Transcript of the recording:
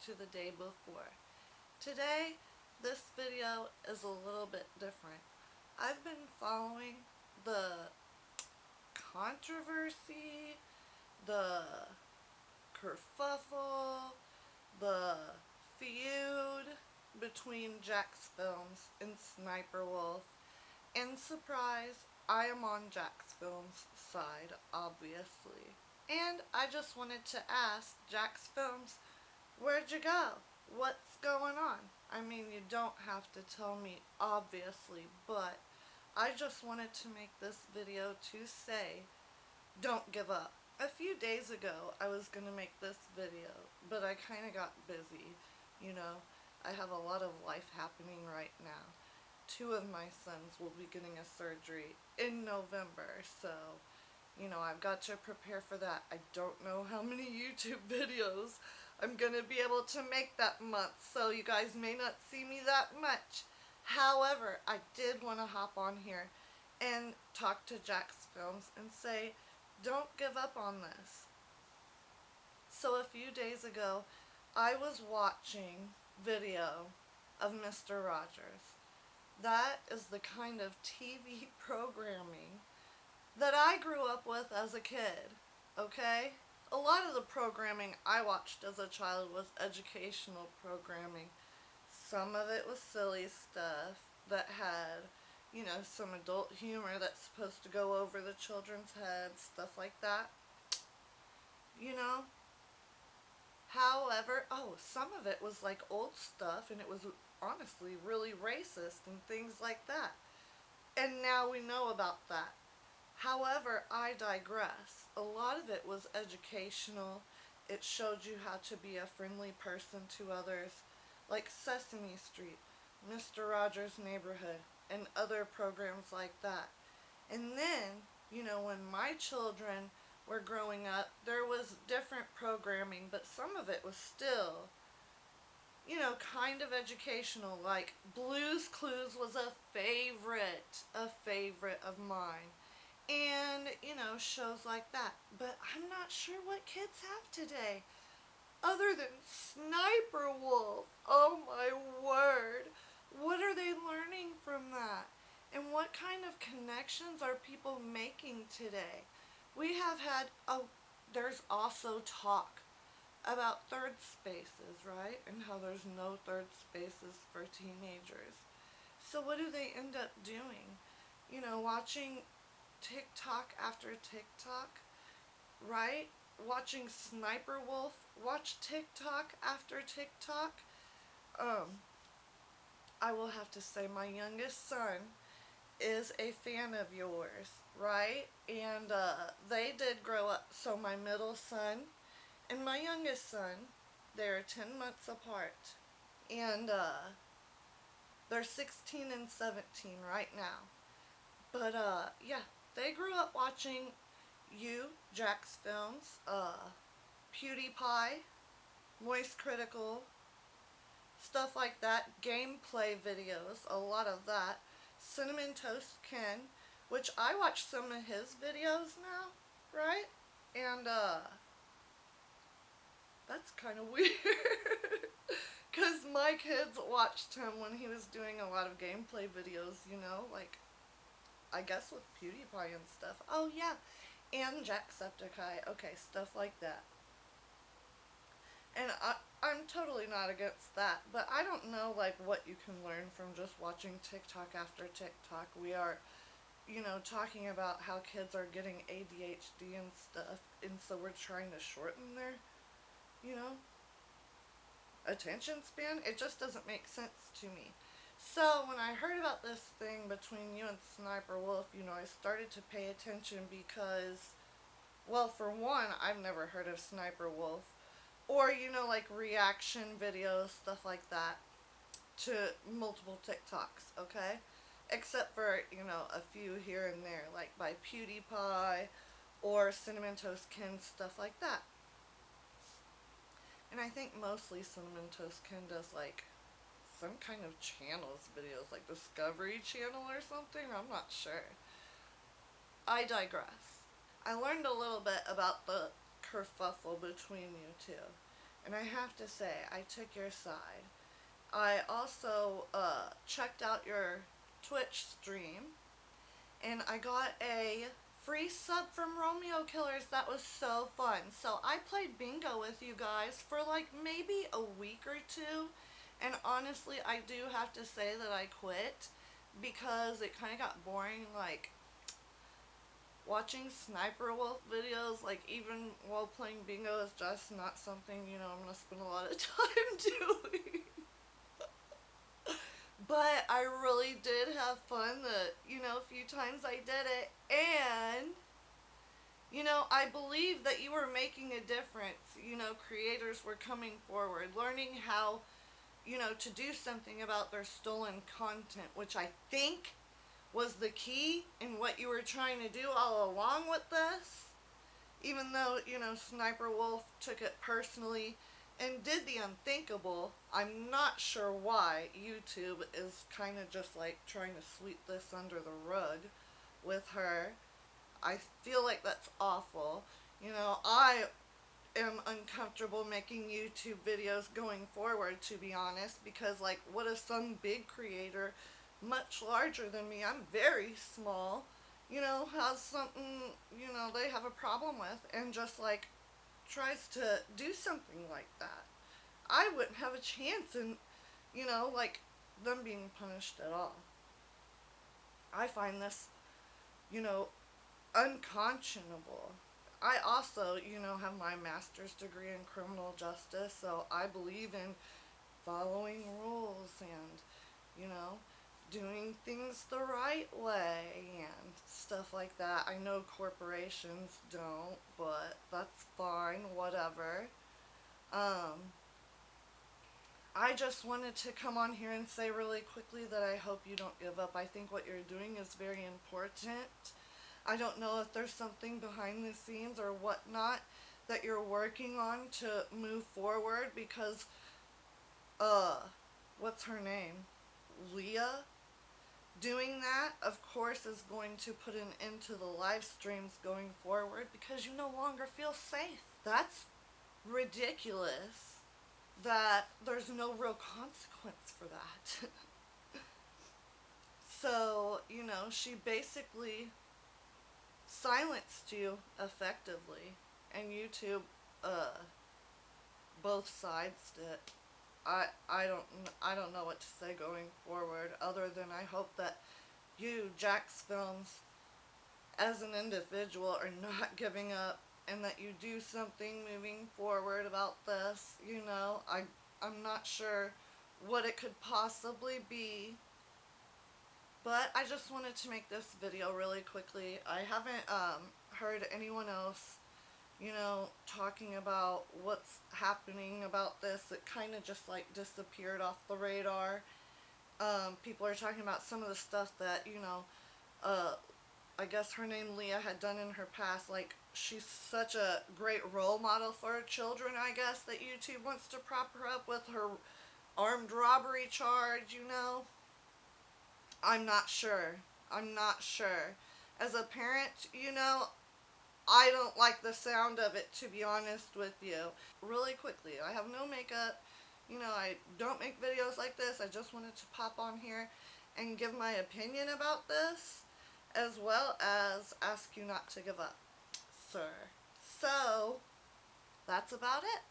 to the day before. Today, this video is a little bit different. I've been following the controversy, the kerfuffle, the feud between JacksFilms and Sniperwolf. And surprise, I am on JacksFilms' side, obviously. And I just wanted to ask JacksFilms, where'd you go? What's going on? I mean, you don't have to tell me, obviously, but I just wanted to make this video to say, don't give up. A few days ago, I was going to make this video, but I kind of got busy. You know, I have a lot of life happening right now. 2 of my sons will be getting a surgery in November, so, you know, I've got to prepare for that. I don't know how many YouTube videos I'm going to be able to make that month, so you guys may not see me that much. However, I did want to hop on here and talk to JacksFilms and say, don't give up on this. So a few days ago, I was watching video of Mr. Rogers. That is the kind of TV programming that I grew up with as a kid, okay? A lot of the programming I watched as a child was educational programming. Some of it was silly stuff that had, you know, some adult humor that's supposed to go over the children's heads, stuff like that. You know? However, some of it was like old stuff, and it was honestly really racist and things like that. And now we know about that. However, I digress. A lot of it was educational. It showed you how to be a friendly person to others, like Sesame Street, Mr. Rogers' Neighborhood, and other programs like that. And then, you know, when my children were growing up, there was different programming, but some of it was still, you know, kind of educational. Like Blue's Clues was a favorite of mine. And, you know, shows like that. But I'm not sure what kids have today, other than Sniperwolf. Oh my word. What are they learning from that? And what kind of connections are people making today? We have had, there's also talk about third spaces, right? And how there's no third spaces for teenagers. So what do they end up doing? You know, watching TikTok after TikTok, right? Watching Sniperwolf watch TikTok after TikTok. I will have to say my youngest son is a fan of yours, right? And they did grow up. So my middle son and my youngest son, they're 10 months apart. And they're 16 and 17 right now. But yeah, they grew up watching you, JacksFilms, PewDiePie, Moist Critical, stuff like that, gameplay videos, a lot of that, Cinnamon Toast Ken, which I watch some of his videos now, right? And that's kind of weird. Because my kids watched him when he was doing a lot of gameplay videos, you know, like, I guess with PewDiePie and stuff. Oh yeah, and Jacksepticeye. Okay, stuff like that. And I'm totally not against that, but I don't know, like, what you can learn from just watching TikTok after TikTok. We are, you know, talking about how kids are getting ADHD and stuff, and so we're trying to shorten their, you know, attention span. It just doesn't make sense to me. So when I heard about this thing between you and Sniperwolf, you know, I started to pay attention because, well, for one, I've never heard of Sniperwolf. Or, you know, like reaction videos, stuff like that, to multiple TikToks, okay? Except for, you know, a few here and there, like by PewDiePie or Cinnamon Toast Ken, stuff like that. And I think mostly Cinnamon Toast Ken does, like, some kind of channels videos, like Discovery Channel or something, I'm not sure. I digress. I learned a little bit about the kerfuffle between you two. And I have to say, I took your side. I also checked out your Twitch stream, and I got a free sub from Romeo Killers. That was so fun. So I played bingo with you guys for like maybe a week or two, and honestly, I do have to say that I quit because it kind of got boring. Like watching Sniperwolf videos, like even while playing bingo, is just not something, I'm gonna spend a lot of time doing. But I really did have fun a few times I did it. And, I believe that you were making a difference. Creators were coming forward, learning how, to do something about their stolen content, which I think was the key in what you were trying to do all along with this. Even though, Sniper Wolf took it personally and did the unthinkable, I'm not sure why YouTube is kind of just like trying to sweep this under the rug with her. I feel like that's awful. I am uncomfortable making YouTube videos going forward, to be honest, because like what if some big creator much larger than me, I'm very small, has something, they have a problem with, and just like tries to do something like that. I wouldn't have a chance in, like them being punished at all. I find this, you know, unconscionable. I also, have my master's degree in criminal justice, so I believe in following rules and, you know, doing things the right way and stuff like that. I know corporations don't, but that's fine, whatever. Um, I just wanted to come on here and say really quickly that I hope you don't give up. I think what you're doing is very important. I don't know if there's something behind the scenes or whatnot that you're working on to move forward because, uh, what's her name? Leah? Doing that, of course, is going to put an end to the live streams going forward because you no longer feel safe. That's ridiculous that there's no real consequence for that. So, she basically silenced you effectively, and YouTube, uh, both sides did. I don't know what to say going forward other than I hope that you, JacksFilms, as an individual, are not giving up and that you do something moving forward about this. I'm not sure what it could possibly be, but I just wanted to make this video really quickly. I haven't heard anyone else, talking about what's happening about this. It kind of just like disappeared off the radar. People are talking about some of the stuff that, uh, I guess her name Leah had done in her past. Like, she's such a great role model for children, I guess, that YouTube wants to prop her up with her armed robbery charge. I'm not sure. I'm not sure. As a parent, I don't like the sound of it, to be honest with you. Really quickly, I have no makeup. I don't make videos like this. I just wanted to pop on here and give my opinion about this, as well as ask you not to give up, sir. So, that's about it.